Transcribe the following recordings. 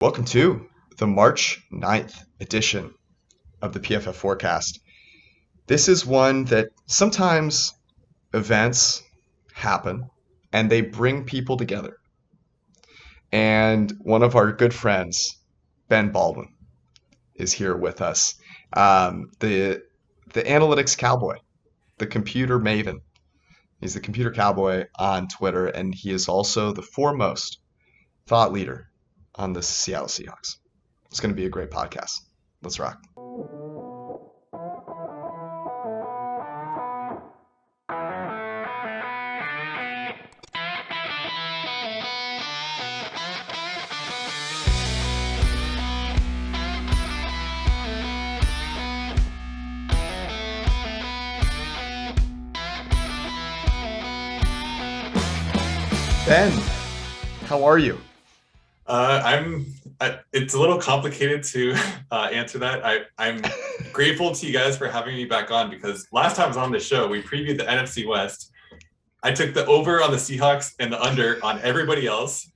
Welcome to the March 9th edition of the PFF Forecast. This is one that sometimes events happen and they bring people together. And one of our good friends, Ben Baldwin, is here with us. The analytics cowboy, the computer maven. He's the computer cowboy on Twitter, and he is also the foremost thought leader on the Seattle Seahawks. It's going to be a great podcast. Let's rock. Ben, how are you? It's a little complicated to answer that. I'm grateful to you guys for having me back on, because last time I was on the show, we previewed the NFC West. I took the over on the Seahawks and the under on everybody else.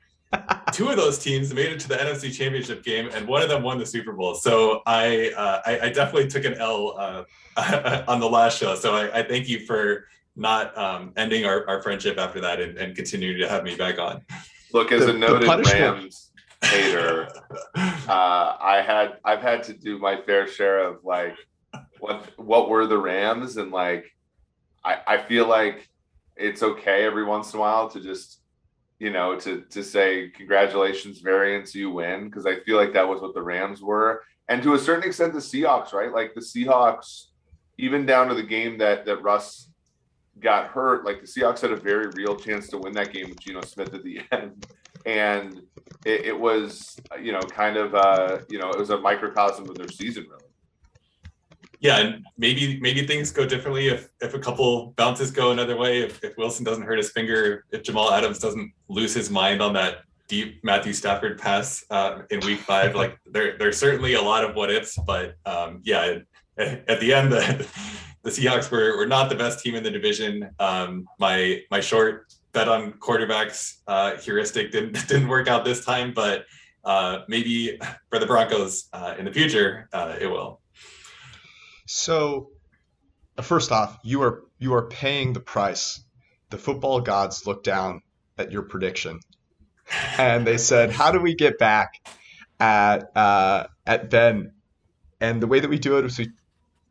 Two of those teams made it to the NFC Championship game, and one of them won the Super Bowl. So I definitely took an L on the last show. So I thank you for not ending our friendship after that and continuing to have me back on. Look, as a noted Rams hater, I've had to do my fair share of like what were the Rams, and like I feel like it's okay every once in a while to just to say congratulations, variance, you win, because I feel like that was what the Rams were, and to a certain extent the Seahawks, right? Like the Seahawks, even down to the game that Russ got hurt, like the Seahawks had a very real chance to win that game with Geno Smith at the end, and it was it was a microcosm of their season, really. Yeah, and maybe things go differently if a couple bounces go another way, if Wilson doesn't hurt his finger, if Jamal Adams doesn't lose his mind on that deep Matthew Stafford pass in Week 5. Like there's certainly a lot of what ifs, but at the end the Seahawks were not the best team in the division. My short bet on quarterbacks heuristic didn't work out this time, but maybe for the Broncos in the future it will. So, first off, you are paying the price. The football gods looked down at your prediction, and they said, "How do we get back at Ben?" And the way that we do it is we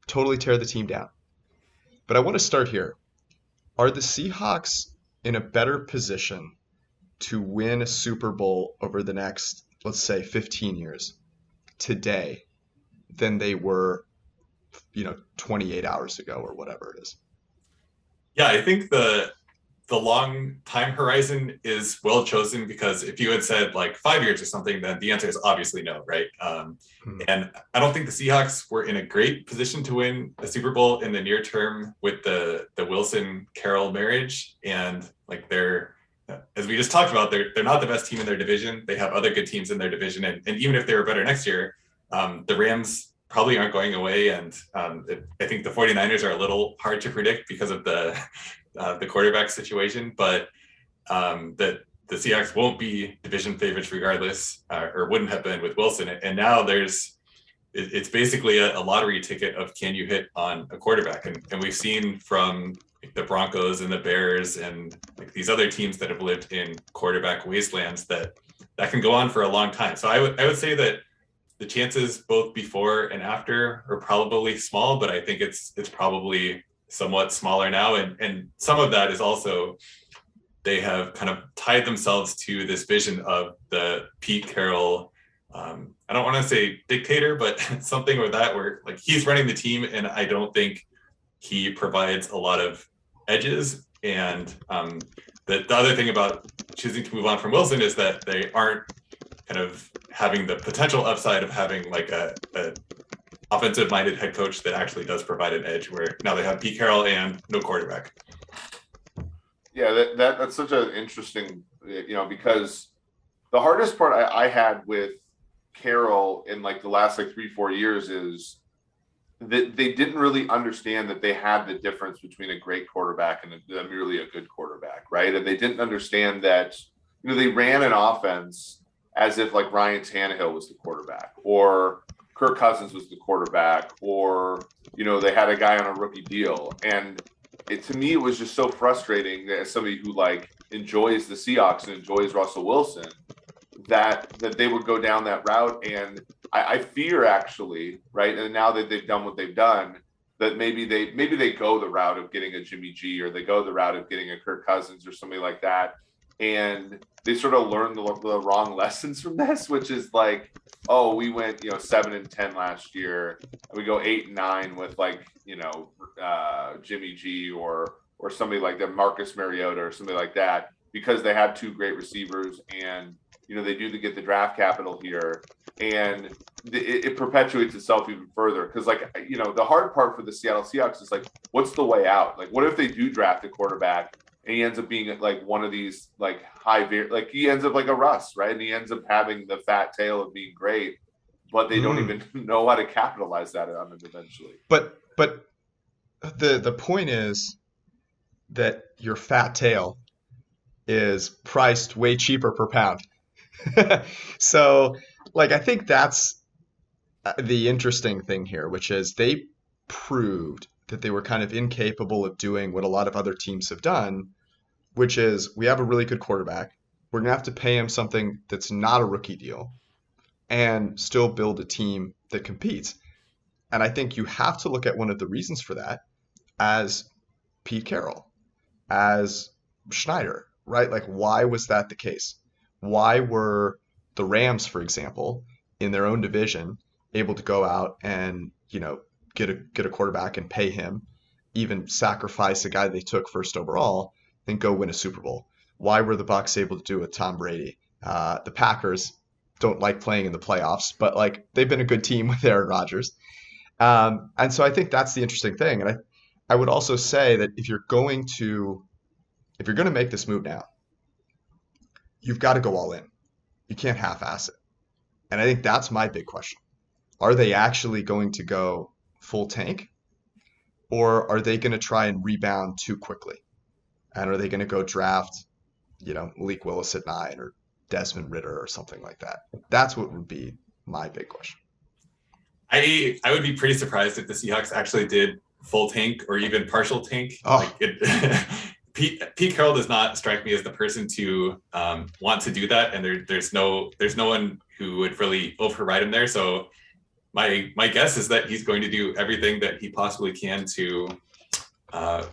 totally tear the team down. But I want to start here. Are the Seahawks in a better position to win a Super Bowl over the next, let's say, 15 years today than they were, 28 hours ago or whatever it is? Yeah, I think the long time horizon is well chosen, because if you had said like 5 years or something, then the answer is obviously no, right? And I don't think the Seahawks were in a great position to win a Super Bowl in the near term with the Wilson Carroll marriage, and like they're, as we just talked about, they're not the best team in their division. They have other good teams in their division, and even if they were better next year, the Rams probably aren't going away, and I think the 49ers are a little hard to predict because of the quarterback situation, but that the Seahawks won't be division favorites regardless, or wouldn't have been with Wilson. And now it's basically a lottery ticket of can you hit on a quarterback, and we've seen from the Broncos and the Bears and like these other teams that have lived in quarterback wastelands that can go on for a long time. So I would say that the chances both before and after are probably small, but I think it's probably somewhat smaller now. And some of that is also they have kind of tied themselves to this vision of the Pete Carroll, I don't want to say dictator, but something with that where like he's running the team, and I don't think he provides a lot of edges. And the other thing about choosing to move on from Wilson is that they aren't kind of having the potential upside of having like a offensive minded head coach that actually does provide an edge, where now they have Pete Carroll and no quarterback. Yeah, that's such an interesting, because the hardest part I had with Carroll in like the last like 3-4 years is that they didn't really understand that they had the difference between a great quarterback and a merely a good quarterback, right? And they didn't understand that, they ran an offense as if like Ryan Tannehill was the quarterback or Kirk Cousins was the quarterback, or, you know, they had a guy on a rookie deal. And to me, it was just so frustrating as somebody who like enjoys the Seahawks and enjoys Russell Wilson, that they would go down that route. And I fear actually, right, and now that they've done what they've done, that maybe they go the route of getting a Jimmy G, or they go the route of getting a Kirk Cousins or somebody like that, and they sort of learn the wrong lessons from this, which is like, oh, we went 7-10 last year, and we go 8-9 with like Jimmy G or somebody like that, Marcus Mariota or somebody like that, because they have two great receivers, and they do get the draft capital here, and it perpetuates itself even further. Because the hard part for the Seattle Seahawks is like, what's the way out? Like, what if they do draft a quarterback and he ends up being like one of these like he ends up like a Russ, right? And he ends up having the fat tail of being great, but they don't even know how to capitalize that on him eventually. But the point is that your fat tail is priced way cheaper per pound. So, I think that's the interesting thing here, which is they proved that they were kind of incapable of doing what a lot of other teams have done, which is, we have a really good quarterback. We're going to have to pay him something that's not a rookie deal and still build a team that competes. And I think you have to look at one of the reasons for that as Pete Carroll, as Schneider, right? Like, why was that the case? Why were the Rams, for example, in their own division, able to go out and, get a quarterback and pay him, even sacrifice a guy they took first overall, and go win a Super Bowl? Why were the Bucs able to do it with Tom Brady? The Packers don't like playing in the playoffs, but they've been a good team with Aaron Rodgers. And so I think that's the interesting thing. And I would also say that if you're going to make this move now, you've got to go all in. You can't half-ass it. And I think that's my big question. Are they actually going to go full tank? Or are they going to try and rebound too quickly? And are they going to go draft, Malik Willis at 9 or Desmond Ridder or something like that? That's what would be my big question. I would be pretty surprised if the Seahawks actually did full tank or even partial tank. Pete Carroll does not strike me as the person to want to do that, and there's no one who would really override him there. So my guess is that he's going to do everything that he possibly can to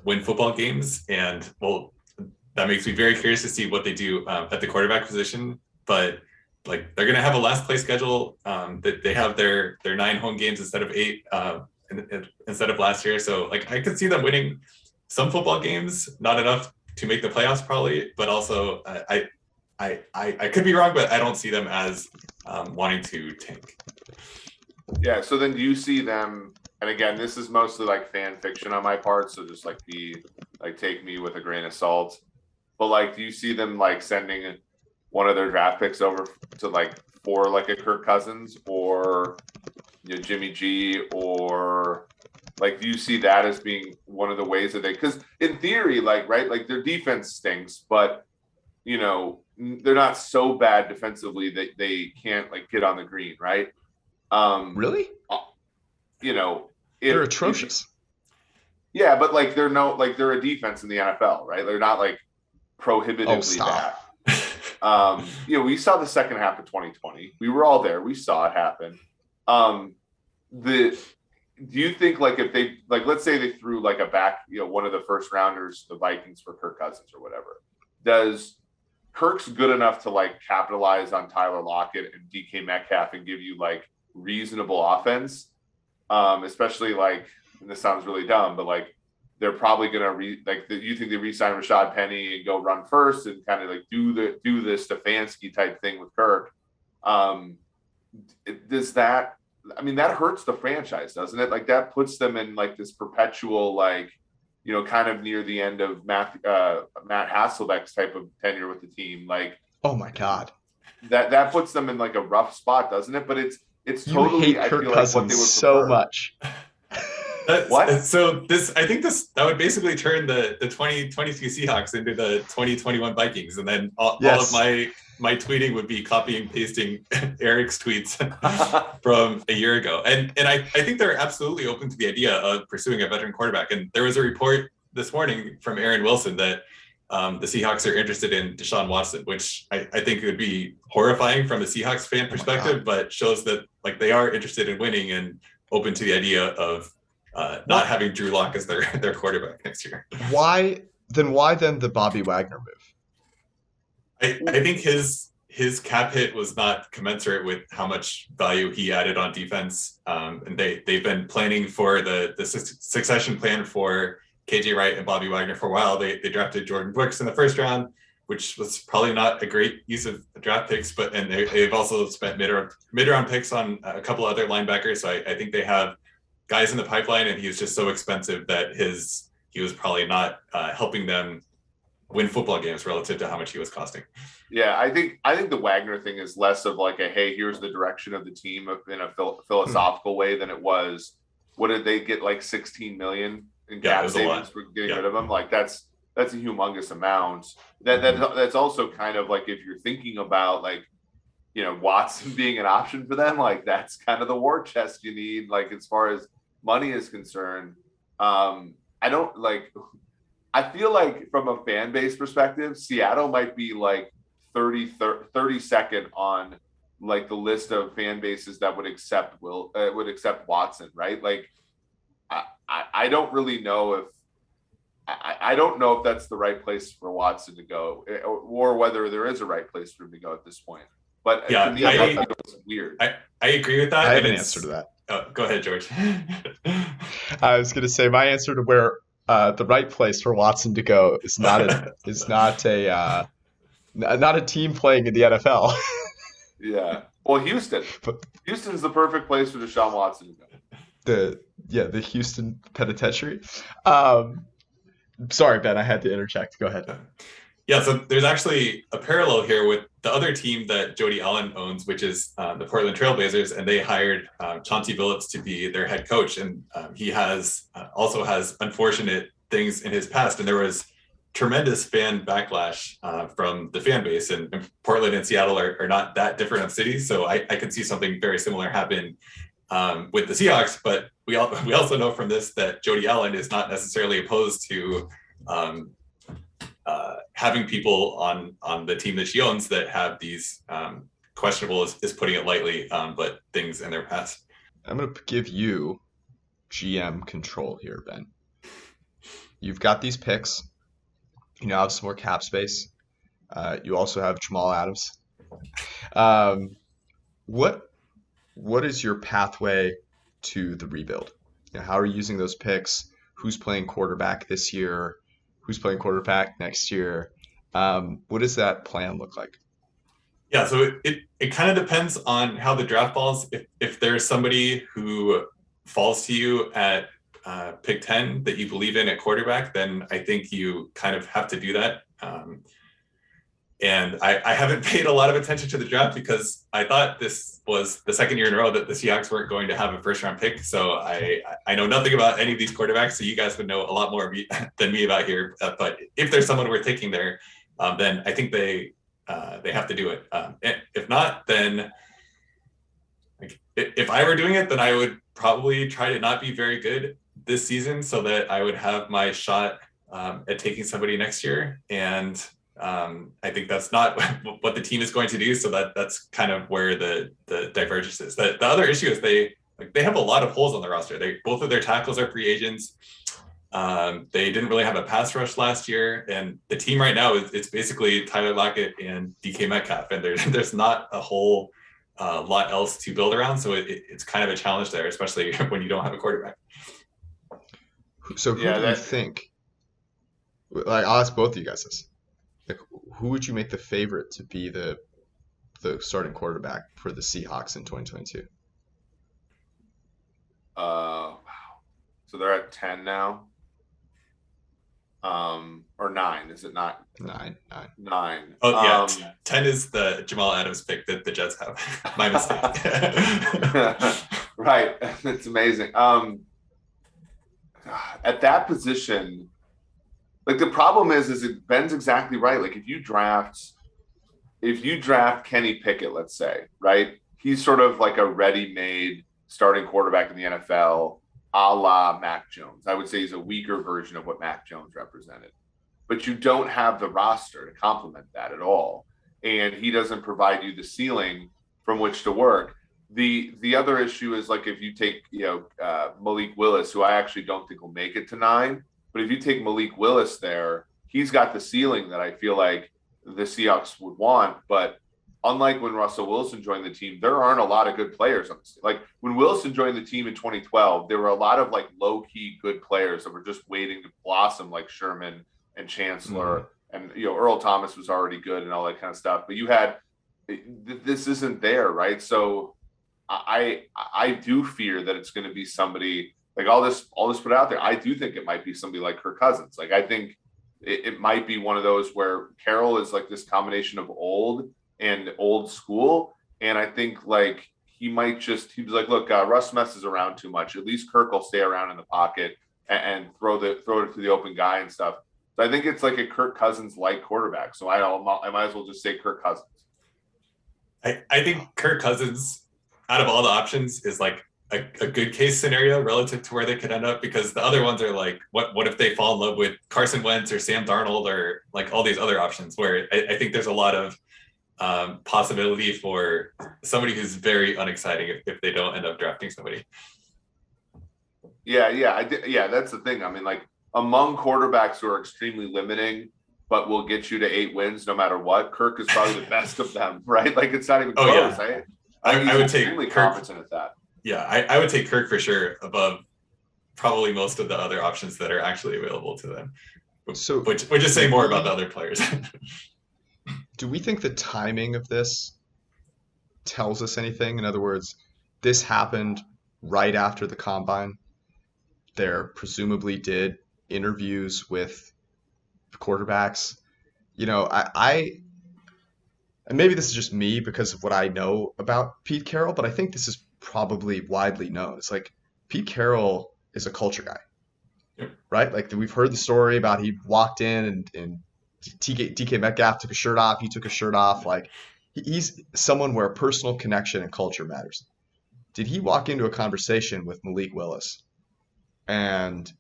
win football games, and that makes me very curious to see what they do at the quarterback position. But they're going to have a last play schedule. That they have their 9 home games instead of 8 instead of last year. So I could see them winning some football games, not enough to make the playoffs probably, but also I could be wrong, but I don't see them as wanting to tank. Yeah. So then do you see them, and again, this is mostly fan fiction on my part, so just take me with a grain of salt, but do you see them sending one of their draft picks over to for a Kirk Cousins or Jimmy G, or do you see that as being one of the ways that because in theory, their defense stinks, but they're not so bad defensively that they can't get on the green, right? Really? They're atrocious. Yeah, but they're a defense in the NFL, right? They're not prohibitively bad. We saw the second half of 2020. We were all there. We saw it happen. Do you think if they let's say they threw a back, one of the first rounders, the Vikings, for Kirk Cousins or whatever, does Kirk's good enough to capitalize on Tyler Lockett and DK Metcalf and give you reasonable offense? Especially and this sounds really dumb, but they're probably gonna you think they re-sign Rashad Penny and go run first and kind of do the Stefanski type thing with Kirk? Does that? I mean, that hurts the franchise, doesn't it? That puts them in this perpetual, kind of near the end of Matt Hasselbeck's type of tenure with the team. Oh my God, that puts them in a rough spot, doesn't it? But it's totally. You hate Kirk Cousins so much. What? So I think that would basically turn the 2022 Seahawks into the 2021 Vikings, and then all of my tweeting would be copying and pasting Eric's tweets from a year ago. And I think they're absolutely open to the idea of pursuing a veteran quarterback. And there was a report this morning from Aaron Wilson that the Seahawks are interested in Deshaun Watson, which I think would be horrifying from a Seahawks fan perspective, but shows that like they are interested in winning and open to the idea of not having Drew Lock as their quarterback next year. Why then the Bobby Wagner move? I think his cap hit was not commensurate with how much value he added on defense. And they've been planning for the succession plan for KJ Wright and Bobby Wagner for a while. They drafted Jordan Brooks in the first round, which was probably not a great use of draft picks, and they've also spent mid-round picks on a couple other linebackers. So I think they have guys in the pipeline, and he was just so expensive that he was probably not helping them win football games relative to how much he was costing. Yeah, I think the Wagner thing is less of like a, hey, here's the direction of the team in a philosophical way than it was. What did they get, like $16 million in cap savings for getting rid of him? Like that's a humongous amount. That's also kind of like, if you're thinking about like, you know, Watson being an option for them, like that's kind of the war chest you need, like as far as money is concerned. I feel like from a fan base perspective, Seattle might be like 32nd on like the list of fan bases that would accept Watson, right? Like I don't really know if I don't know if that's the right place for Watson to go, or whether there is a right place for him to go at this point. But yeah, to me, I thought it was weird. I agree with that. I have an answer to that. Oh, go ahead, George. I was going to say my answer to where the right place for Watson to go is not a team playing in the NFL. Yeah. Well, Houston's the perfect place for Deshaun Watson to go. The Houston Penitentiary. Sorry, Ben, I had to interject. Go ahead. Yeah, so there's actually a parallel here with the other team that Jody Allen owns, which is the Portland Trailblazers, and they hired Chauncey Billups to be their head coach. And he also has unfortunate things in his past, and there was tremendous fan backlash from the fan base. And Portland and Seattle are not that different of cities, so I could see something very similar happen with the Seahawks. But we also know from this that Jody Allen is not necessarily opposed to having people on the team that she owns that have these questionable, is putting it lightly, but things in their past. I'm going to give you GM control here, Ben. You've got these picks. You now have some more cap space. You also have Jamal Adams. What is your pathway to the rebuild? You know, how are you using those picks? Who's playing quarterback this year? Who's playing quarterback next year? What does that plan look like? Yeah, so it kind of depends on how the draft falls. If there's somebody who falls to you at pick 10 that you believe in at quarterback, then I think you kind of have to do that. And I haven't paid a lot of attention to the draft because I thought this was the second year in a row that the Seahawks weren't going to have a first round pick. So I know nothing about any of these quarterbacks, so you guys would know a lot more than me about here. But if there's someone we're taking there, then I think they have to do it. If not, then if I were doing it, then I would probably try to not be very good this season so that I would have my shot at taking somebody next year. And I think that's not what the team is going to do. So that's kind of where the divergence is. The other issue is they have a lot of holes on the roster. Both of their tackles are free agents. They didn't really have a pass rush last year, and the team right now it's basically Tyler Lockett and DK Metcalf, and there's not a whole lot else to build around. So it's kind of a challenge there, especially when you don't have a quarterback. So who do you think? Like, I'll ask both of you guys this. Like, who would you make the favorite to be the starting quarterback for the Seahawks in 2022? Wow. So they're at 10 now. Or 9, is it not? 9. 9. Oh yeah, 10 is the Jamal Adams pick that the Jets have. My mistake. Right, it's amazing. at that position, like the problem is Ben's exactly right. Like if you draft Kenny Pickett, let's say, right? He's sort of like a ready-made starting quarterback in the NFL, a la Mac Jones. I would say he's a weaker version of what Mac Jones represented. But you don't have the roster to complement that at all. And he doesn't provide you the ceiling from which to work. The other issue is like if you take Malik Willis, who I actually don't think will make it to 9, but if you take Malik Willis there, he's got the ceiling that I feel like the Seahawks would want. But unlike when Russell Wilson joined the team, there aren't a lot of good players on this. Like when Wilson joined the team in 2012, there were a lot of like low key good players that were just waiting to blossom, like Sherman and Chancellor, and Earl Thomas was already good and all that kind of stuff. But you had this isn't there, right? So I do fear that it's going to be somebody like all this put out there. I do think it might be somebody like Kirk Cousins. Like I think it might be one of those where Carroll is like this combination of old and old school, and I think like he was like, look, Russ messes around too much. At least Kirk will stay around in the pocket and throw it to the open guy and stuff. So I think it's like a Kirk Cousins like quarterback. So I might as well just say Kirk Cousins. I think Kirk Cousins, out of all the options, is like a good case scenario relative to where they could end up, because the other ones are like, what if they fall in love with Carson Wentz or Sam Darnold or like all these other options, where I think there's a lot of possibility for somebody who's very unexciting if they don't end up drafting somebody. Yeah, that's the thing. I mean, like among quarterbacks who are extremely limiting, but will get you to 8 wins no matter what, Kirk is probably the best of them, right? Like it's not even close. Yeah. I would take extremely Kirk, competent at that. Yeah, I would take Kirk for sure above probably most of the other options that are actually available to them. So, which is saying more about the other players. Do we think the timing of this tells us anything? In other words, this happened right after the combine. There presumably did interviews with quarterbacks. I and maybe this is just me because of what I know about Pete Carroll, but I think this is probably widely known. It's like Pete Carroll is a culture guy, right? Like we've heard the story about he walked in and DK Metcalf took a shirt off. He took a shirt off. Like he's someone where personal connection and culture matters. Did he walk into a conversation with Malik Willis and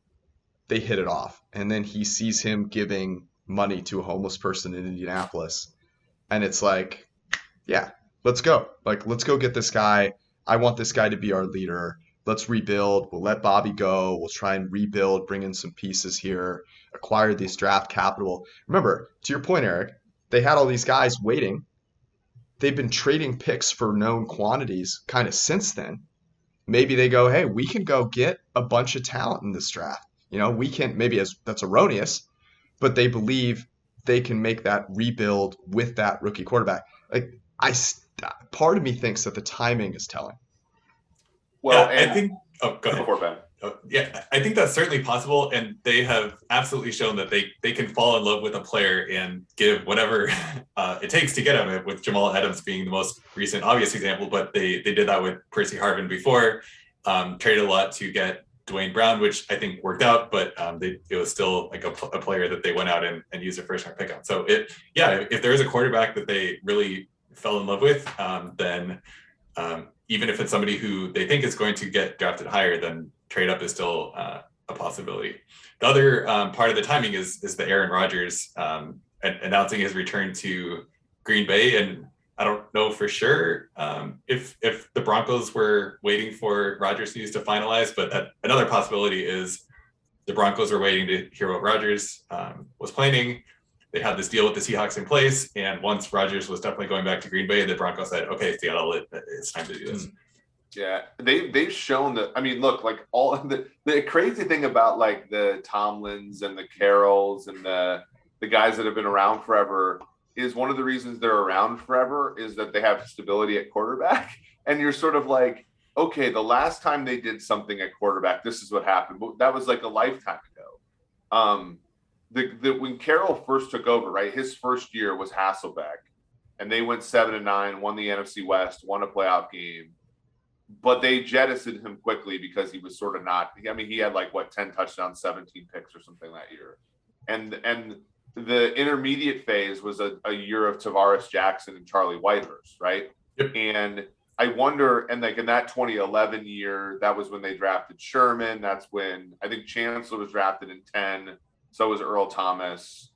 they hit it off? And then he sees him giving money to a homeless person in Indianapolis. And it's like, yeah, let's go. Like, let's go get this guy. I want this guy to be our leader. Let's rebuild. We'll let Bobby go. We'll try and rebuild, bring in some pieces here, acquire this draft capital. Remember, to your point, Eric, they had all these guys waiting. They've been trading picks for known quantities kind of since then. Maybe they go, hey, we can go get a bunch of talent in this draft. We can, maybe that's erroneous, but they believe they can make that rebuild with that rookie quarterback. Like part of me thinks that the timing is telling. Well, yeah, I think. Oh, go ahead. Before Ben. Yeah, I think that's certainly possible, and they have absolutely shown that they can fall in love with a player and give whatever it takes to get him. With Jamal Adams being the most recent obvious example, but they did that with Percy Harvin before. Traded a lot to get Dwayne Brown, which I think worked out, but it was still like a player that they went out and used a first-round pick on. So if there is a quarterback that they really fell in love with, then even if it's somebody who they think is going to get drafted higher, then trade up is still a possibility. The other part of the timing is the Aaron Rodgers announcing his return to Green Bay, and I don't know for sure if the Broncos were waiting for Rodgers news to finalize, but another possibility is the Broncos were waiting to hear what Rodgers was planning. They had this deal with the Seahawks in place, and once Rodgers was definitely going back to Green Bay, the Broncos said, "Okay, Seattle, it's time to do this." Yeah, they've shown that. I mean, look, like all the crazy thing about like the Tomlins and the Carrolls and the guys that have been around forever is one of the reasons they're around forever is that they have stability at quarterback. And you're sort of like, okay, the last time they did something at quarterback, this is what happened. But that was like a lifetime ago. When Carroll first took over, right, his first year was Hasselbeck, and they went 7-9, won the NFC West, won a playoff game. but they jettisoned him quickly because he was sort of not. I mean, he had like 10 touchdowns, 17 picks or something that year, and the intermediate phase was a year of Tavares Jackson and Charlie Whitehurst, right? Yep. And I wonder, and like in that 2011 year, that was when they drafted Sherman. That's when I think Chancellor was drafted in 10. So was Earl Thomas.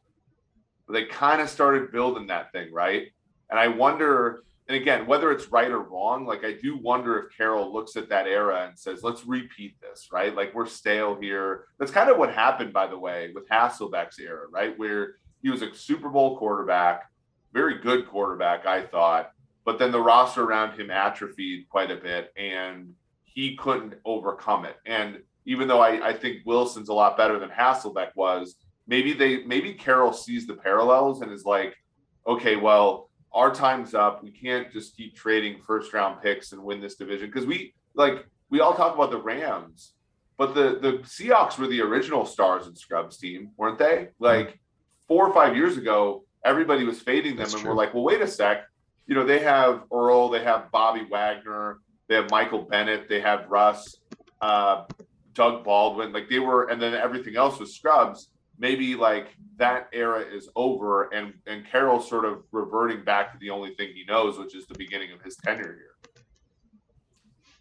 They kind of started building that thing, right? And I wonder, and again, whether it's right or wrong, like I do wonder if Carroll looks at that era and says, let's repeat this, right? Like we're stale here. That's kind of what happened, by the way, with Hasselbeck's era, right? Where he was a Super Bowl quarterback, very good quarterback, I thought, but then the roster around him atrophied quite a bit and he couldn't overcome it. And even though I think Wilson's a lot better than Hasselbeck was, maybe Carroll sees the parallels and is like, okay, well, our time's up. We can't just keep trading first round picks and win this division. Because we all talk about the Rams, but the Seahawks were the original stars and scrubs team, weren't they? Like 4 or 5 years ago, everybody was fading them. We're like, well, wait a sec. You know, they have Earl, they have Bobby Wagner, they have Michael Bennett, they have Russ, Doug Baldwin. Like they were, and then everything else was scrubs. Maybe like that era is over and Carroll's sort of reverting back to the only thing he knows, which is the beginning of his tenure here.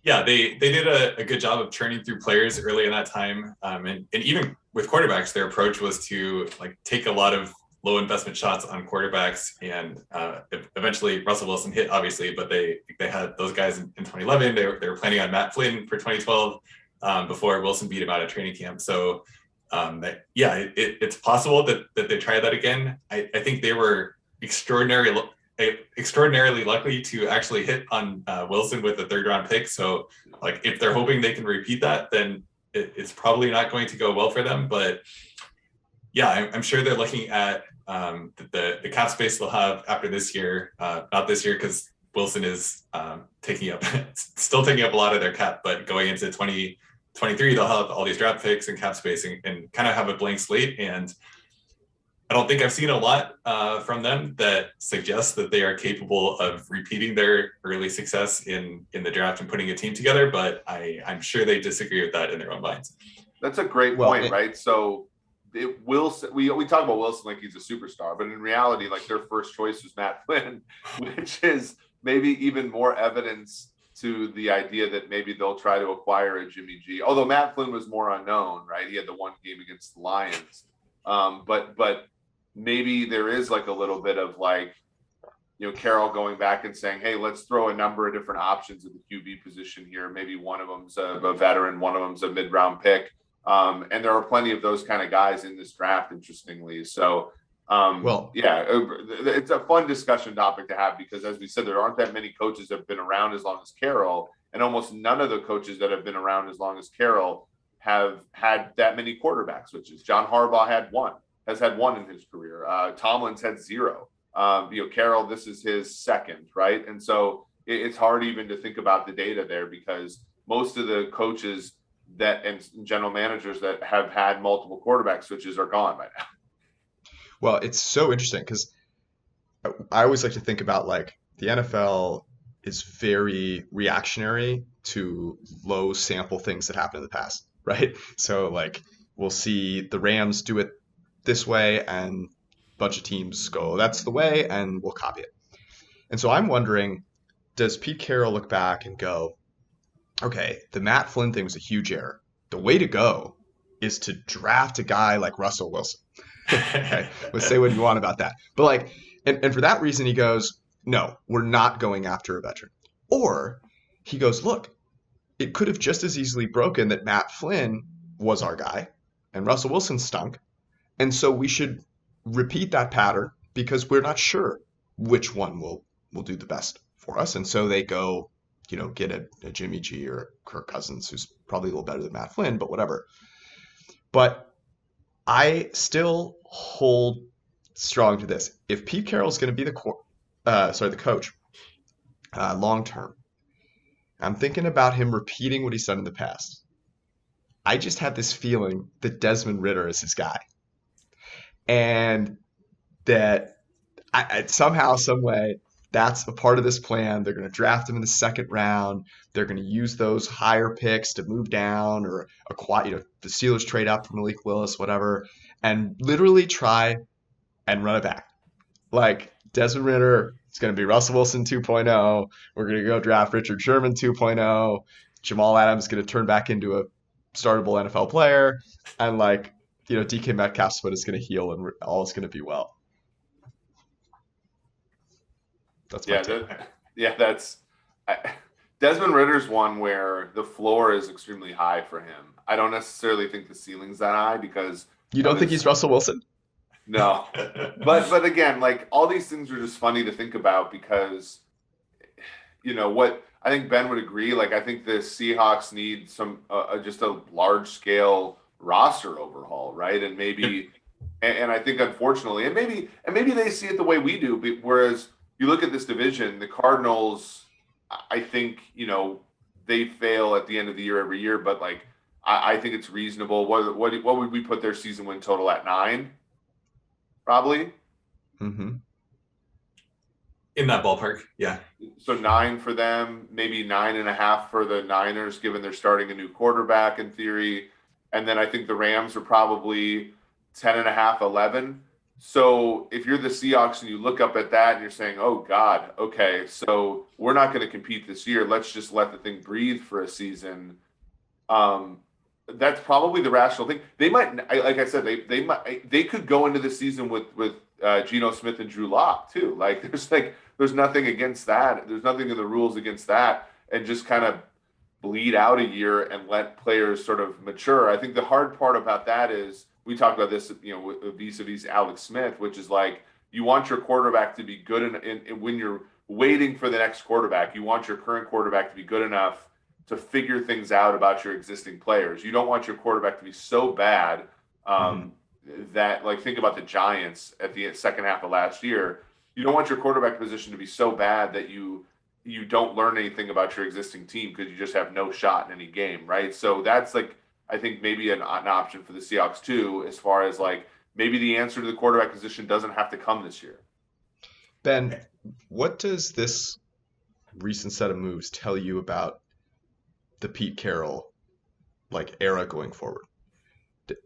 Yeah, they did a good job of churning through players early in that time. And even with quarterbacks, their approach was to like take a lot of low investment shots on quarterbacks. And eventually Russell Wilson hit, obviously, but they had those guys in 2011. They were planning on Matt Flynn for 2012 before Wilson beat him out of training camp. So it's possible that they try that again. I think they were extraordinarily lucky to actually hit on Wilson with a third round pick. So like if they're hoping they can repeat that, then it's probably not going to go well for them. But yeah, I'm sure they're looking at the cap space they'll have after this year. Not this year because Wilson is still taking up a lot of their cap, but going into 2023, they'll have all these draft picks and cap space and kind of have a blank slate. And I don't think I've seen a lot from them that suggests that they are capable of repeating their early success in the draft and putting a team together, but I'm sure they disagree with that in their own minds. That's a great point, right? So we talk about Wilson like he's a superstar, but in reality, like their first choice was Matt Flynn, which is maybe even more evidence to the idea that maybe they'll try to acquire a Jimmy G. Although Matt Flynn was more unknown, right? He had the one game against the Lions. But maybe there is like a little bit of like, you know, Carroll going back and saying, hey, let's throw a number of different options at the QB position here. Maybe one of them's a veteran, one of them's a mid-round pick. And there are plenty of those kind of guys in this draft, interestingly. So, it's a fun discussion topic to have because, as we said, there aren't that many coaches that have been around as long as Carroll, and almost none of the coaches that have been around as long as Carroll have had that many quarterback switches. John Harbaugh has had one in his career. Tomlin's had 0. Carroll, this is his second, right? And so it's hard even to think about the data there because most of the coaches and general managers that have had multiple quarterback switches are gone by now. Well, it's so interesting because I always like to think about like the NFL is very reactionary to low sample things that happened in the past, right? So like we'll see the Rams do it this way and a bunch of teams go, that's the way, and we'll copy it. And so I'm wondering, does Pete Carroll look back and go, okay, the Matt Flynn thing was a huge error. The way to go is to draft a guy like Russell Wilson. Okay, let's say what you want about that. But like, and for that reason, he goes, no, we're not going after a veteran. Or he goes, look, it could have just as easily broken that Matt Flynn was our guy and Russell Wilson stunk. And so we should repeat that pattern because we're not sure which one will do the best for us. And so they go, get a Jimmy G or Kirk Cousins, who's probably a little better than Matt Flynn, but whatever. But I still hold strong to this. If Pete Carroll is going to be the coach long term, I'm thinking about him repeating what he's done in the past. I just have this feeling that Desmond Ridder is his guy, and that somehow, some way, that's a part of this plan. They're going to draft him in the second round. They're going to use those higher picks to move down or acquire, the Steelers trade up for Malik Willis, whatever, and literally try and run it back. Like Desmond Ridder, it's going to be Russell Wilson 2.0. We're going to go draft Richard Sherman 2.0. Jamal Adams is going to turn back into a startable NFL player. And DK Metcalf's foot is going to heal and all is going to be well. That's my take. Desmond Ritter's one where the floor is extremely high for him. I don't necessarily think the ceiling's that high because you don't think he's Russell Wilson? No, but again, all these things are just funny to think about because, what I think Ben would agree. I think the Seahawks need some just a large scale roster overhaul, right? And maybe, and I think unfortunately, and maybe they see it the way we do. Whereas you look at this division, the Cardinals, I think they fail at the end of the year every year, but I think it's reasonable. What would we put their season win total at? 9? Probably. Mm-hmm. In that ballpark, yeah. So 9 for them, maybe 9.5 for the Niners, given they're starting a new quarterback in theory. And then I think the Rams are probably 10.5, 11. So if you're the Seahawks and you look up at that and you're saying, oh, God, okay, so we're not going to compete this year. Let's just let the thing breathe for a season. That's probably the rational thing. They might, like I said, they could go into the season with Geno Smith and Drew Lock too. There's nothing against that. There's nothing in the rules against that, and just kind of bleed out a year and let players sort of mature. I think the hard part about that is we talked about this, vis-a-vis Alex Smith, which is you want your quarterback to be good, and when you're waiting for the next quarterback, you want your current quarterback to be good enough to figure things out about your existing players. You don't want your quarterback to be so bad that, think about the Giants at the second half of last year. You don't want your quarterback position to be so bad that you don't learn anything about your existing team because you just have no shot in any game, right? So that's I think maybe an option for the Seahawks too, as far as maybe the answer to the quarterback position doesn't have to come this year. Ben, what does this recent set of moves tell you about the Pete Carroll era going forward?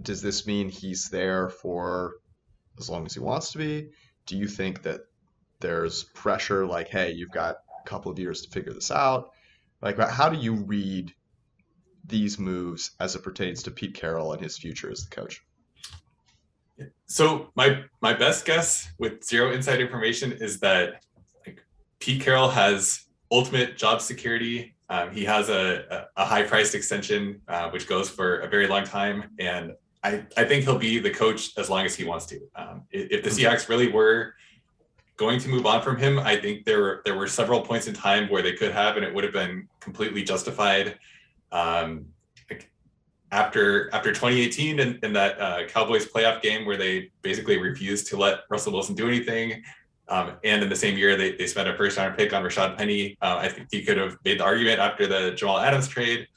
Does this mean he's there for as long as he wants to be? Do you think that there's pressure hey, you've got a couple of years to figure this out? How do you read these moves as it pertains to Pete Carroll and his future as the coach? So my best guess with zero inside information is that Pete Carroll has ultimate job security. He has a high-priced extension, which goes for a very long time, and I think he'll be the coach as long as he wants to. If the Seahawks really were going to move on from him, I think there were several points in time where they could have, and it would have been completely justified. After 2018 and that Cowboys playoff game where they basically refused to let Russell Wilson do anything. And in the same year, they spent a first-round pick on Rashad Penny. I think he could have made the argument after the Jamal Adams trade.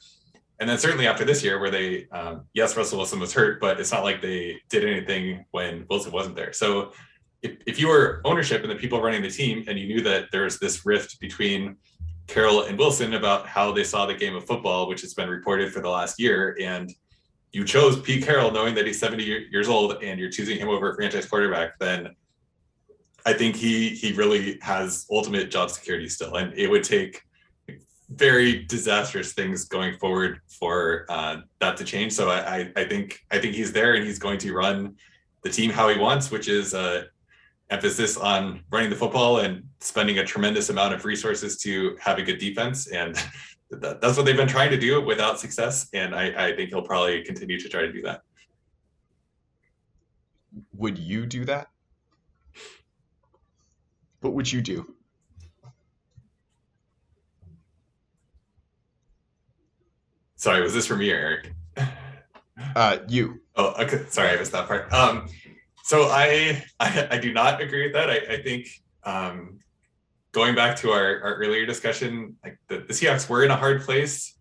And then certainly after this year where they, yes, Russell Wilson was hurt, but it's not like they did anything when Wilson wasn't there. So if you were ownership and the people running the team and you knew that there's this rift between Carroll and Wilson about how they saw the game of football, which has been reported for the last year, and you chose Pete Carroll knowing that he's 70 years old and you're choosing him over a franchise quarterback, then I think he really has ultimate job security still. And it would take very disastrous things going forward for that to change. So I think he's there and he's going to run the team how he wants, which is emphasis on running the football and spending a tremendous amount of resources to have a good defense. And that's what they've been trying to do without success. And I think he'll probably continue to try to do that. Would you do that? What would you do? Sorry, was this for me or Eric? You. Oh, okay. Sorry, I missed that part. So I do not agree with that. I think going back to our earlier discussion, like the Seahawks were in a hard place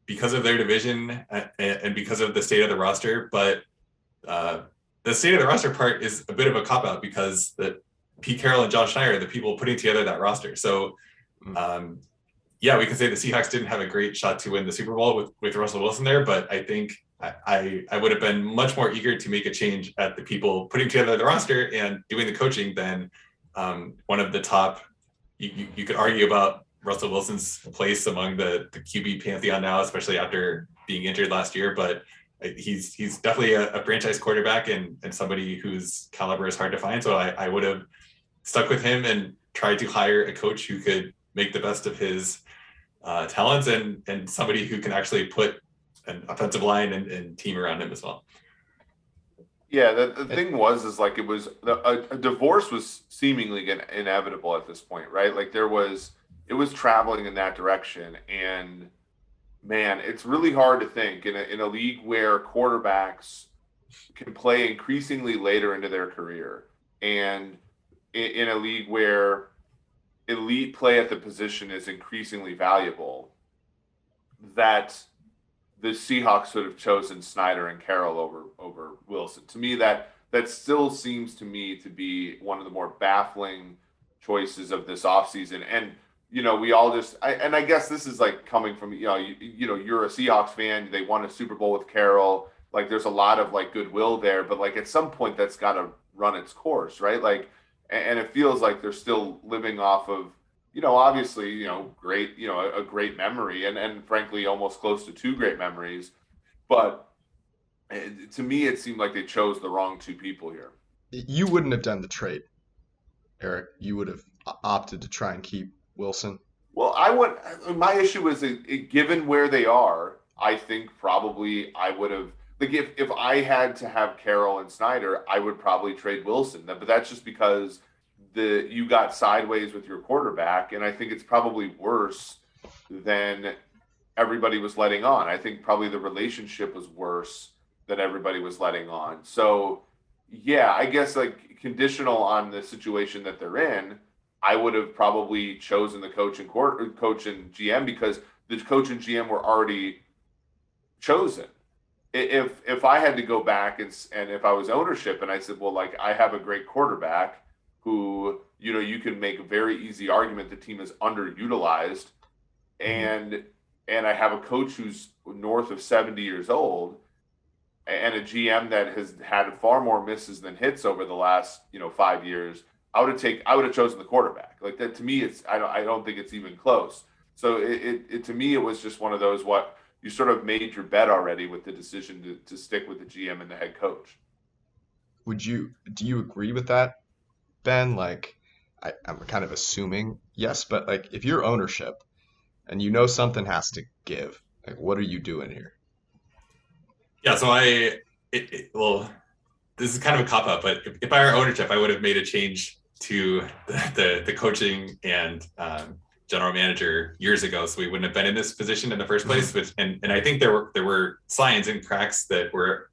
because of their division and because of the state of the roster. But the state of the roster part is a bit of a cop-out because Pete Carroll and John Schneider, the people putting together that roster. So, yeah, we can say the Seahawks didn't have a great shot to win the Super Bowl with Russell Wilson there, but I think I would have been much more eager to make a change at the people putting together the roster and doing the coaching than one of the top. You could argue about Russell Wilson's place among the QB pantheon now, especially after being injured last year, but he's definitely a franchise quarterback and somebody whose caliber is hard to find. So I would have stuck with him and tried to hire a coach who could make the best of his talents and somebody who can actually put an offensive line and team around him as well. Yeah, the thing is like it was a divorce was seemingly inevitable at this point, right? Like it was traveling in that direction, and man, it's really hard to think in a league where quarterbacks can play increasingly later into their career, and in a league where elite play at the position is increasingly valuable, that the Seahawks would have chosen Schneider and Carroll over Wilson. To me, that still seems to me to be one of the more baffling choices of this offseason. And, we all I guess this is like coming from, you're a Seahawks fan. They won a Super Bowl with Carroll. Like there's a lot of like goodwill there, but like at some point that's got to run its course, right? Like, and it feels like they're still living off of, obviously, great, a great memory and frankly, almost close to two great memories. But to me, it seemed like they chose the wrong two people here. You wouldn't have done the trade, Eric. You would have opted to try and keep Wilson. Well, my issue is given where they are, I think probably I would have, like if I had to have Carroll and Schneider, I would probably trade Wilson. But that's just because you got sideways with your quarterback, and I think it's probably worse than everybody was letting on. I think probably the relationship was worse than everybody was letting on. So, yeah, I guess like conditional on the situation that they're in, I would have probably chosen the coach and GM because the coach and GM were already chosen. If I had to go back and if I was ownership and I said, well, like I have a great quarterback who, you can make a very easy argument the team is underutilized, and I have a coach who's north of 70 years old and a GM that has had far more misses than hits over the last, 5 years, I would have chosen the quarterback. Like that to me, I don't think it's even close. So it to me, it was just one of those, what you sort of made your bet already with the decision to stick with the GM and the head coach. Do you agree with that, Ben? Like, I'm kind of assuming yes, but like if you're ownership and something has to give, like what are you doing here? Yeah, so well, this is kind of a cop-out, but if I were ownership, I would have made a change to the coaching and general manager years ago, so we wouldn't have been in this position in the first place. And I think there were signs and cracks that were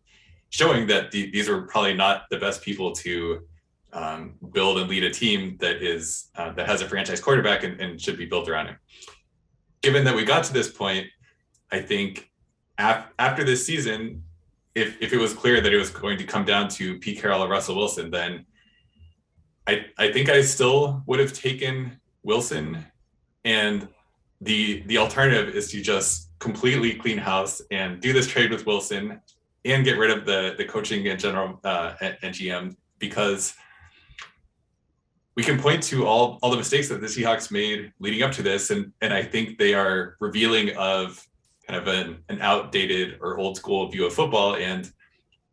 showing that these were probably not the best people to build and lead a team that has a franchise quarterback and should be built around him. Given that we got to this point, I think after this season, if it was clear that it was going to come down to Pete Carroll or Russell Wilson, then I think I still would have taken Wilson, and the alternative is to just completely clean house and do this trade with Wilson and get rid of the coaching and general and GM, because we can point to all the mistakes that the Seahawks made leading up to this, and I think they are revealing of kind of an outdated or old school view of football. And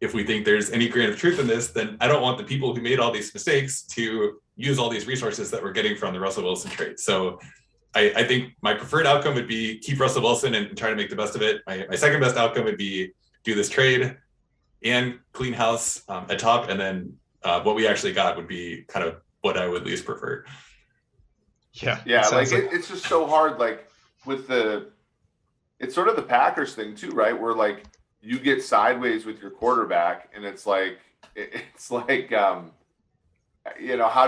if we think there's any grain of truth in this, then I don't want the people who made all these mistakes to use all these resources that we're getting from the Russell Wilson trade. So I think my preferred outcome would be keep Russell Wilson and try to make the best of it. My second best outcome would be do this trade and clean house at top. And then what we actually got would be kind of what I would least prefer. Yeah. Like it's just so hard. Like it's sort of the Packers thing too, right? Where like you get sideways with your quarterback, and it's like how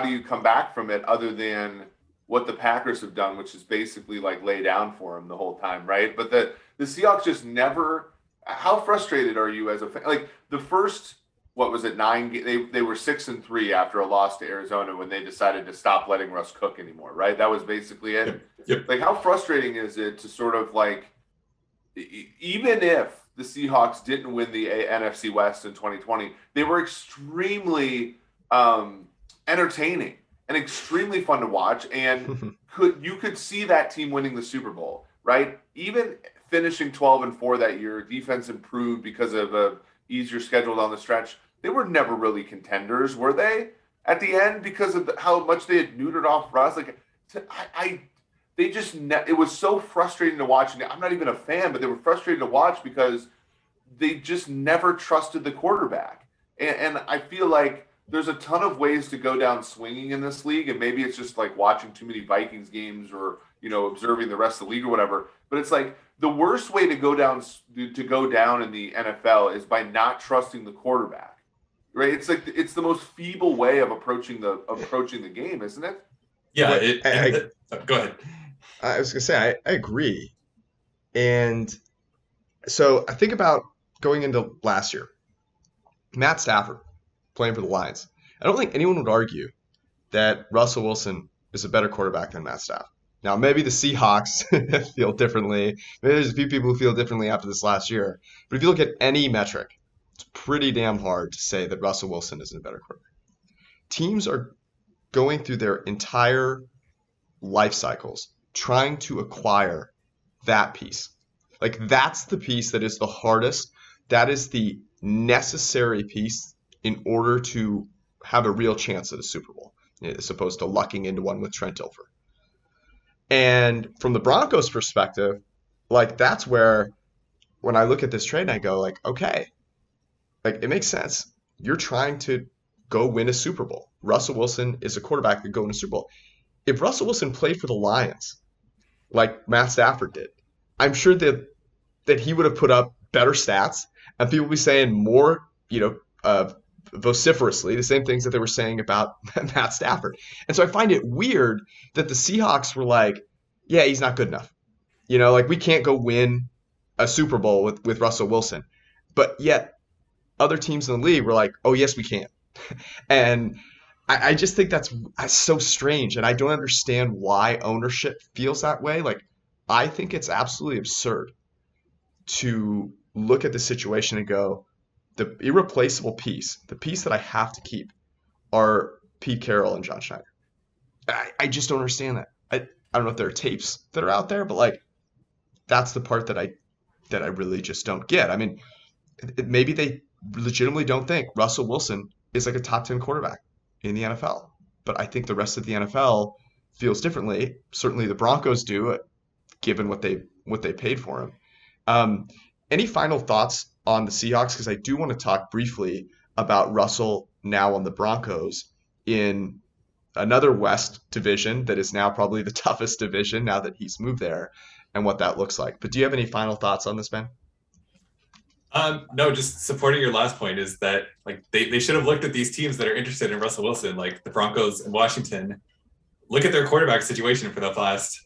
do you come back from it other than what the Packers have done, which is basically like lay down for him the whole time, right? But the Seahawks just never. How frustrated are you as a fan? Like the first what was it, they were 6-3 after a loss to Arizona when they decided to stop letting Russ cook anymore, right? That was basically it. Yep. Yep. Like, how frustrating is it to sort of like, even if the Seahawks didn't win the NFC West in 2020, they were extremely entertaining and extremely fun to watch, and you could see that team winning the Super Bowl, right? Even finishing 12-4 that year, defense improved because of a easier schedule down the stretch. They were never really contenders, were they? At the end, because of how much they had neutered off Russ, like they just it was so frustrating to watch. And I'm not even a fan, but they were frustrating to watch because they just never trusted the quarterback. And I feel like there's a ton of ways to go down swinging in this league, and maybe it's just like watching too many Vikings games or observing the rest of the league or whatever. But it's like the worst way to go down in the NFL is by not trusting the quarterback, right? It's like it's the most feeble way of approaching the game, isn't it? Yeah. Go ahead. I was gonna say I agree, and so I think about going into last year, Matt Stafford playing for the Lions. I don't think anyone would argue that Russell Wilson is a better quarterback than Matt Stafford. Now, maybe the Seahawks feel differently. Maybe there's a few people who feel differently after this last year. But if you look at any metric, it's pretty damn hard to say that Russell Wilson isn't a better quarterback. Teams are going through their entire life cycles trying to acquire that piece. Like, that's the piece that is the hardest. That is the necessary piece in order to have a real chance at a Super Bowl, as opposed to lucking into one with Trent Dilfer. And from the Broncos' perspective, like, that's where, when I look at this trade, I go, like, okay, like, it makes sense. You're trying to go win a Super Bowl. Russell Wilson is a quarterback that could go win a Super Bowl. If Russell Wilson played for the Lions, like Matt Stafford did, I'm sure that he would have put up better stats, and people would be saying more, vociferously the same things that they were saying about Matt Stafford. And so I find it weird that the Seahawks were like, yeah, he's not good enough. Like, we can't go win a Super Bowl with Russell Wilson. But yet other teams in the league were like, oh, yes, we can. And I just think that's so strange. And I don't understand why ownership feels that way. Like, I think it's absolutely absurd to look at the situation and go, the irreplaceable piece, the piece that I have to keep, are Pete Carroll and John Schneider. I just don't understand that. I don't know if there are tapes that are out there, but like, that's the part that I really just don't get. I mean, maybe they legitimately don't think Russell Wilson is like a top 10 quarterback in the NFL. But I think the rest of the NFL feels differently. Certainly the Broncos do, given what they paid for him. Any final thoughts on the Seahawks? Because I do want to talk briefly about Russell now on the Broncos in another West division that is now probably the toughest division now that he's moved there, and what that looks like. But do you have any final thoughts on this, Ben? No, just supporting your last point is that, like, they should have looked at these teams that are interested in Russell Wilson, like the Broncos and Washington. Look at their quarterback situation for the last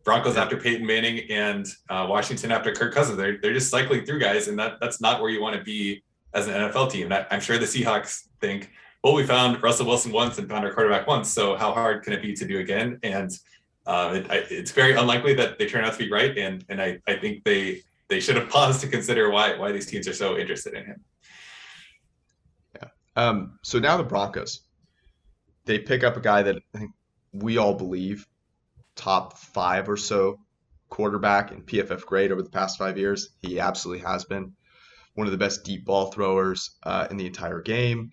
Broncos after Peyton Manning and Washington after Kirk Cousins. They're just cycling through guys, and that's not where you want to be as an NFL team. I'm sure the Seahawks think, well, we found Russell Wilson once and found our quarterback once, so how hard can it be to do again? And it's very unlikely that they turn out to be right, and I think they should have paused to consider why these teams are so interested in him. Yeah. So now the Broncos, they pick up a guy that I think we all believe top 5 or so quarterback in PFF grade over the past 5 years. He absolutely has been one of the best deep ball throwers in the entire game.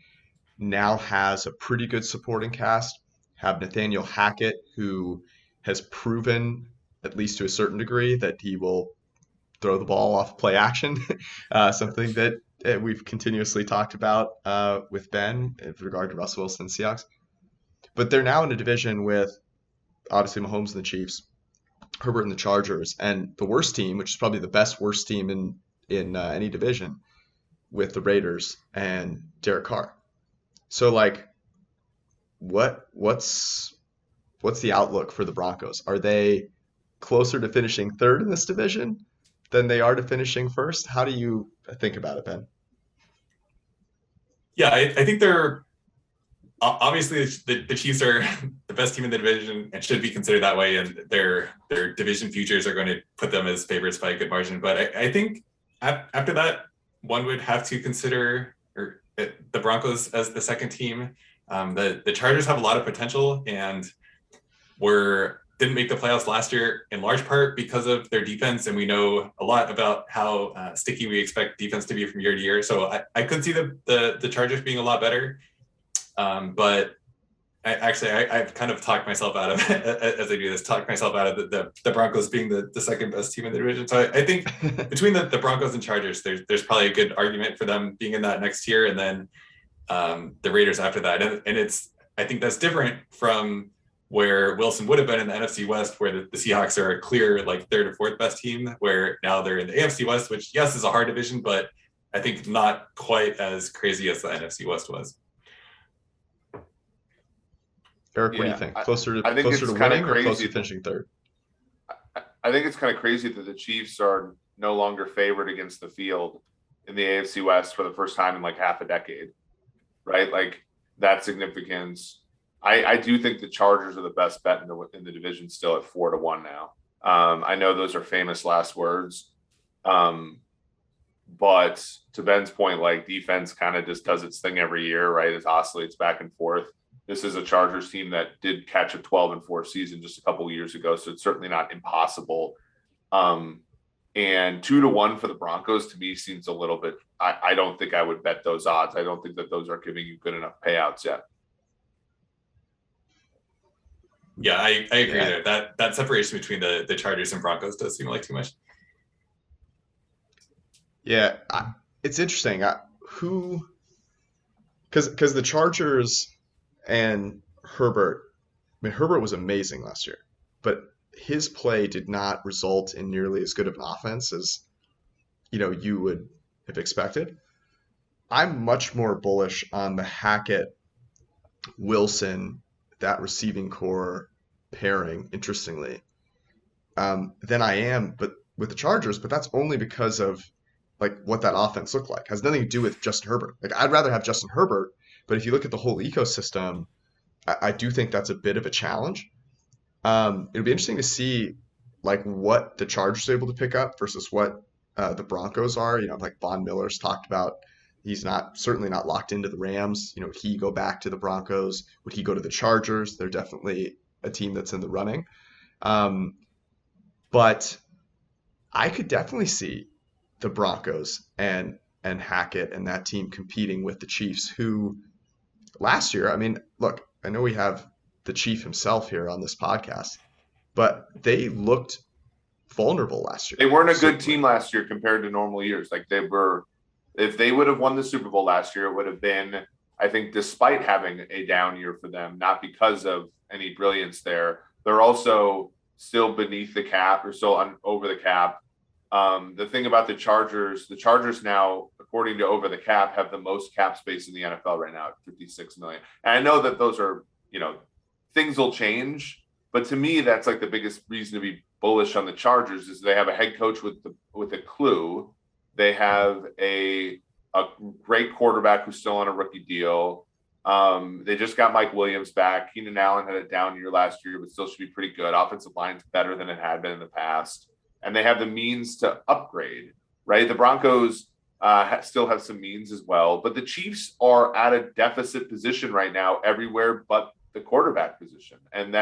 Now has a pretty good supporting cast. Have Nathaniel Hackett, who has proven, at least to a certain degree, that he will throw the ball off play action, something that we've continuously talked about with Ben with regard to Russell Wilson and Seahawks. But they're now in a division with, obviously, Mahomes and the Chiefs, Herbert and the Chargers, and the worst team, which is probably the worst team in any division, with the Raiders and Derek Carr. So, like, what's the outlook for the Broncos? Are they closer to finishing third in this division than they are to finishing first? How do you think about it, Ben? Yeah, I think they're obviously the Chiefs are the best team in the division and should be considered that way, and their division futures are going to put them as favorites by a good margin. But I think after that, one would have to consider the Broncos as the second team. The Chargers have a lot of potential and didn't make the playoffs last year in large part because of their defense, and we know a lot about how sticky we expect defense to be from year to year. So I could see the Chargers being a lot better. But I've kind of talked myself out of it as I do this, talked myself out of the Broncos being the second best team in the division. So I think between the Broncos and Chargers, there's probably a good argument for them being in that next tier, and then the Raiders after that. And I think that's different from where Wilson would have been in the NFC West, where the Seahawks are a clear like third or fourth best team, where now they're in the AFC West, which yes is a hard division, but I think not quite as crazy as the NFC West was. Eric, what do you think? Closer to winning or closer to finishing third? I think it's kind of crazy that the Chiefs are no longer favored against the field in the AFC West for the first time in like half a decade, right? Like that significance. I do think the Chargers are the best bet in the division still at 4-1 now. I know those are famous last words. But to Ben's point, like defense kind of just does its thing every year, right? It oscillates back and forth. This is a Chargers team that did catch a 12-4 season just a couple of years ago, so it's certainly not impossible. And 2-1 for the Broncos to me seems a little bit. I don't think I would bet those odds. I don't think that those are giving you good enough payouts yet. Yeah, I agree there. That separation between the Chargers and Broncos does seem like too much. Yeah, it's interesting. Because the Chargers and Herbert, I mean, Herbert was amazing last year, but his play did not result in nearly as good of an offense as you would have expected. I'm much more bullish on the Hackett, Wilson, that receiving core pairing, interestingly, than I am but with the Chargers, but that's only because of like what that offense looked like. It has nothing to do with Justin Herbert. Like I'd rather have Justin Herbert, but if you look at the whole ecosystem, I do think that's a bit of a challenge. It'll be interesting to see like what the Chargers are able to pick up versus what the Broncos are. Like Von Miller's talked about, he's certainly not locked into the Rams. Would he go back to the Broncos? Would he go to the Chargers? They're definitely a team that's in the running. But I could definitely see the Broncos and Hackett and that team competing with the Chiefs, who last year, I mean, look, I know we have the Chief himself here on this podcast, but they looked vulnerable last year. They weren't a good team last year compared to normal years. Like if they would have won the Super Bowl last year, it would have been, I think, despite having a down year for them, not because of any brilliance there. They're also still beneath the cap or still over the cap. The thing about the Chargers now, according to Over the Cap, have the most cap space in the NFL right now at $56 million. And I know that those are, things will change, but to me, that's like the biggest reason to be bullish on the Chargers is they have a head coach with a clue. They have a great quarterback who's still on a rookie deal. They just got Mike Williams back. Keenan Allen had a down year last year, but still should be pretty good. Offensive line's better than it had been in the past. And they have the means to upgrade, right? The Broncos still have some means as well. But the Chiefs are at a deficit position right now everywhere but the quarterback position. And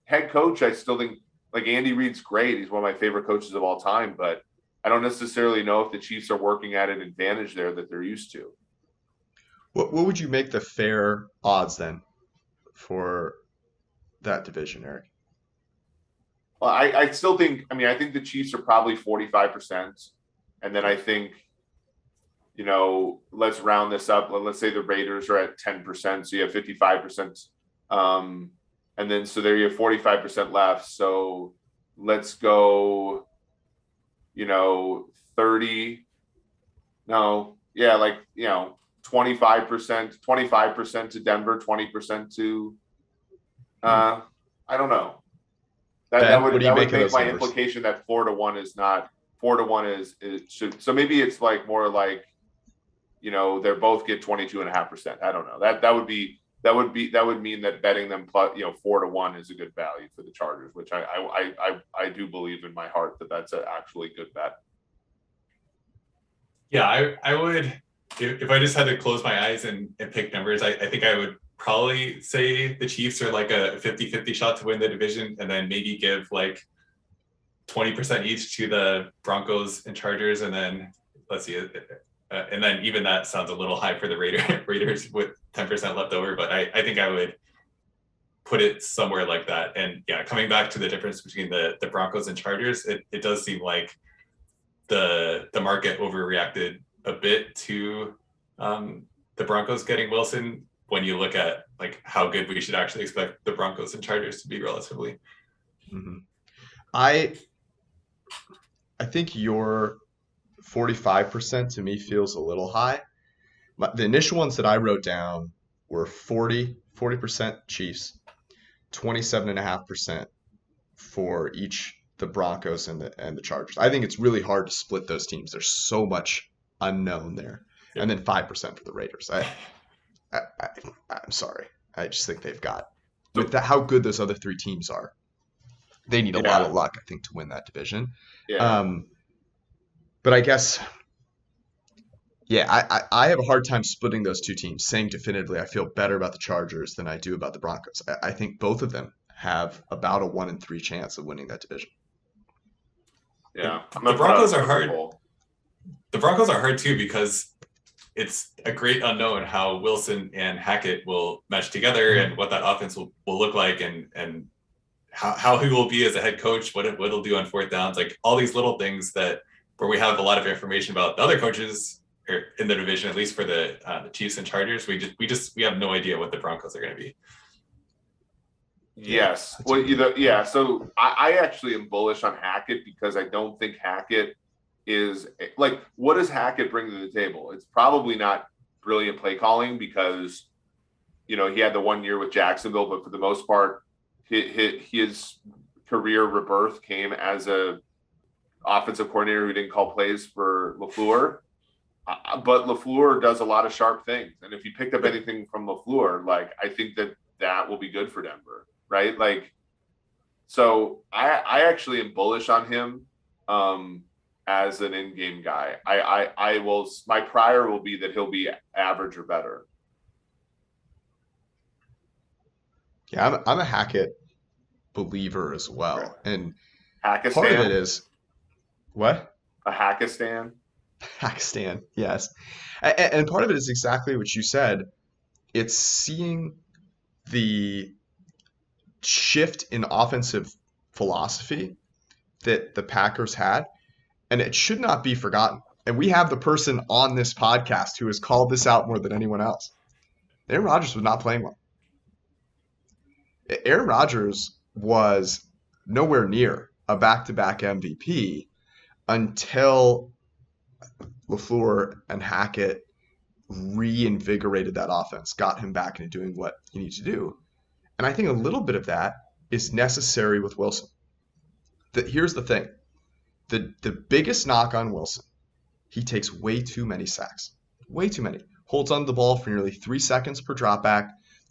head coach, I still think, like Andy Reid's great. He's one of my favorite coaches of all time. But I don't necessarily know if the Chiefs are working at an advantage there that they're used to. What would you make the fair odds then for that division, Eric? Well, I still think, I think the Chiefs are probably 45%. And then I think, let's round this up. Let's say the Raiders are at 10%. So you have 55%. And then, so there you have 45% left. So let's go, 30. No. Yeah. 25% to Denver, 20% to, I don't know. That would make my implication that 4-1 is not 4-1 is should, so maybe it's like more like they're both get 22.5%. I don't know. That would mean that betting them 4-1 is a good value for the Chargers, which I do believe in my heart that that's an actually good bet. Yeah, I would, if I just had to close my eyes and pick numbers, I think I would probably say the Chiefs are like a 50-50 shot to win the division, and then maybe give like 20% each to the Broncos and Chargers, and then let's see, and then even that sounds a little high for the Raiders with 10% left over, but I think I would put it somewhere like that. And yeah, coming back to the difference between the Broncos and Chargers, it does seem like the market overreacted a bit to the Broncos getting Wilson when you look at like how good we should actually expect the Broncos and Chargers to be relatively. Mm-hmm. I think your 45% to me feels a little high. The initial ones that I wrote down were 40% Chiefs, 27.5% for each the Broncos and the Chargers. I think it's really hard to split those teams. There's so much unknown there. Yep. And then 5% for the Raiders. I'm sorry. I just think they've got, with how good those other three teams are, they need a lot of luck, I think, to win that division. Yeah. But I guess, I have a hard time splitting those two teams, saying definitively I feel better about the Chargers than I do about the Broncos. I think both of them have about a 1-in-3 chance of winning that division. Yeah. The Broncos are hard. The Broncos are hard too, because it's a great unknown how Wilson and Hackett will mesh together and what that offense will look like, and how he will be as a head coach, what he'll do on fourth downs, like all these little things where we have a lot of information about the other coaches in the division, at least for the Chiefs and Chargers. We have no idea what the Broncos are going to be. Yes. Well, so I actually am bullish on Hackett, because I don't think Hackett is like, what does Hackett bring to the table? It's probably not brilliant play calling, because, he had the 1 year with Jacksonville, but for the most part, his career rebirth came as a offensive coordinator who didn't call plays for LaFleur. But LaFleur does a lot of sharp things. And if you picked up anything from LaFleur, like, I think that will be good for Denver. Right. Like, so I actually am bullish on him as an in-game guy. My prior will be that he'll be average or better. Yeah, I'm a Hackett believer as well. Right. And Hackistan? Part of it is what? A Hackistan? Hackistan, yes. And part of it is exactly what you said. It's seeing the shift in offensive philosophy that the Packers had, and it should not be forgotten. And we have the person on this podcast who has called this out more than anyone else. Aaron Rodgers was not playing well. Aaron Rodgers was nowhere near a back-to-back MVP until LaFleur and Hackett reinvigorated that offense, got him back into doing what he needs to do. And I think a little bit of that is necessary with Wilson. Here's the thing. The biggest knock on Wilson, he takes way too many sacks. Way too many. Holds on the ball for nearly 3 seconds per dropback,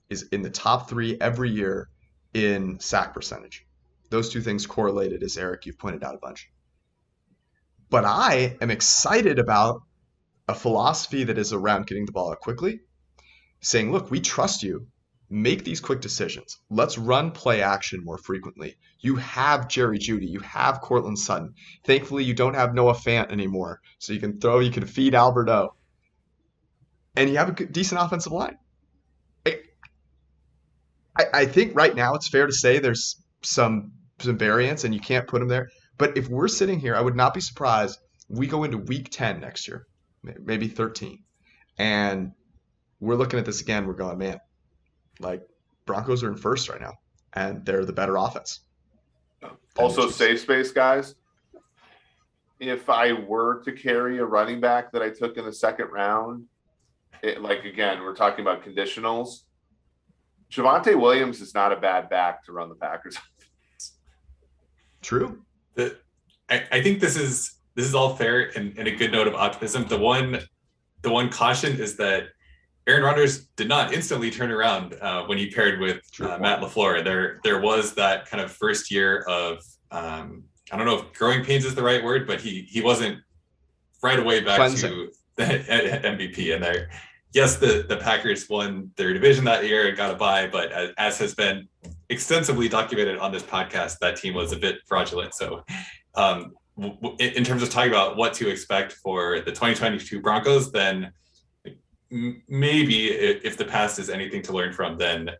is in the top 3 every year in sack percentage. Those two things correlated, as Eric, you've pointed out a bunch. But I am excited about a philosophy that is around getting the ball out quickly, saying, look, we trust you. Make these quick decisions. Let's run play action more frequently. You have Jerry Jeudy. You have Cortland Sutton. Thankfully, you don't have Noah Fant anymore. So you can feed Alberto. And you have a decent offensive line. I think right now it's fair to say there's some variance and you can't put them there. But if we're sitting here, I would not be surprised we go into week 10 next year, maybe 13. And we're looking at this again. We're going, man, like Broncos are in first right now, and they're the better offense. Also, safe space, guys. If I were to carry a running back that I took in the second round, again, we're talking about conditionals. Javonte Williams is not a bad back to run the Packers. True. I think this is all fair and a good note of optimism. The one the one caution is that Aaron Rodgers did not instantly turn around when he paired with Matt LaFleur. There was that kind of first year of I don't know if growing pains is the right word, but he wasn't right away back Cleansing. to the MVP. And there, yes, the Packers won their division that year and got a bye, but as has been extensively documented on this podcast, that team was a bit fraudulent. So in terms of talking about what to expect for the 2022 Broncos, then maybe if the past is anything to learn from, then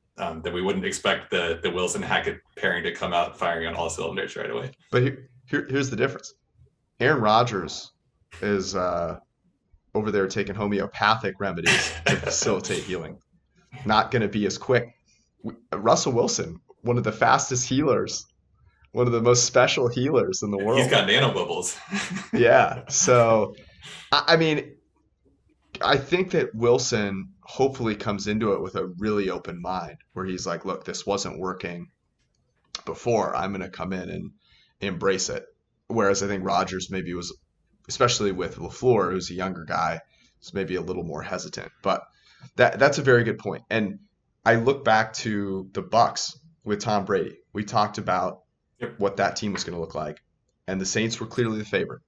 we wouldn't expect the Wilson Hackett pairing to come out firing on all cylinders right away. But here's the difference. Aaron Rodgers is over there taking homeopathic remedies to facilitate healing. Not going to be as quick. Russell Wilson, one of the fastest healers, one of the most special healers in the world. He's got nanobubbles. Yeah. So, I mean, I think that Wilson hopefully comes into it with a really open mind where he's like, look, this wasn't working before. I'm going to come in and embrace it. Whereas I think Rodgers maybe was, especially with LaFleur, who's a younger guy, was maybe a little more hesitant. But that's a very good point. And I look back to the Bucs with Tom Brady. We talked about what that team was going to look like. And the Saints were clearly the favorite.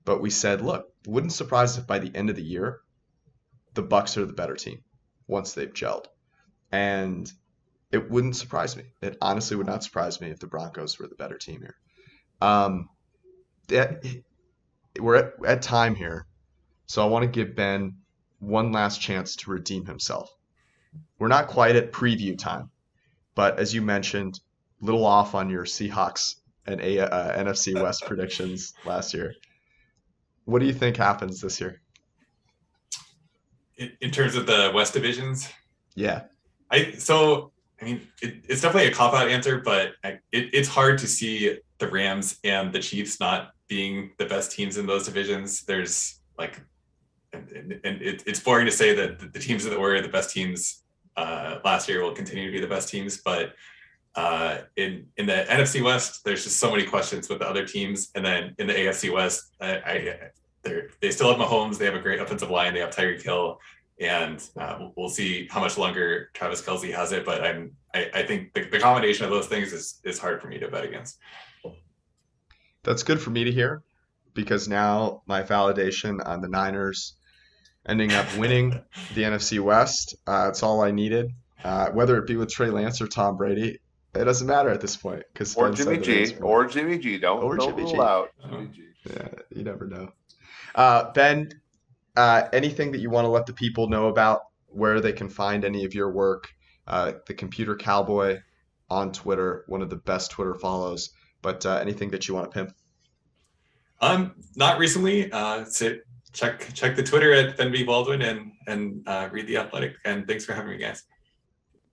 But we said, look, wouldn't surprise if by the end of the year, the Bucs are the better team once they've gelled. And it wouldn't surprise me. It honestly would not surprise me if the Broncos were the better team here. We're at time here, so I want to give Ben one last chance to redeem himself. We're not quite at preview time, but as you mentioned, a little off on your Seahawks and NFC West predictions last year. What do you think happens this year? In terms of the West divisions? Yeah. It's definitely a cop-out answer, but it's hard to see the Rams and the Chiefs not being the best teams in those divisions. There's it's boring to say that the teams that were the best teams last year will continue to be the best teams, but in the NFC West, there's just so many questions with the other teams, and then in the AFC West, they still have Mahomes. They have a great offensive line. They have Tyreek Hill, and we'll see how much longer Travis Kelce has it. But I think the combination of those things is hard for me to bet against. That's good for me to hear, because now my validation on the Niners ending up winning the NFC West, it's all I needed. Whether it be with Trey Lance or Tom Brady, it doesn't matter at this point. Or Jimmy G. Don't rule out Jimmy G. Yeah, you never know. Ben, anything that you want to let the people know about where they can find any of your work? The Computer Cowboy on Twitter, one of the best Twitter follows. But anything that you want to pimp? Not recently. So check the Twitter at Ben Baldwin and read The Athletic. And thanks for having me, guys.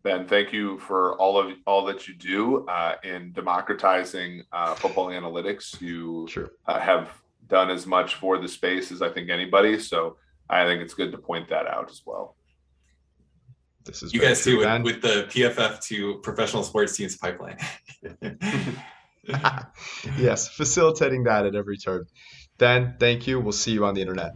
Ben, thank you for all that you do in democratizing football analytics. You have done as much for the space as I think anybody. So I think it's good to point that out as well. This is you guys too with the PFF to professional sports teams pipeline. Yes, facilitating that at every turn. Ben, thank you. We'll see you on the internet.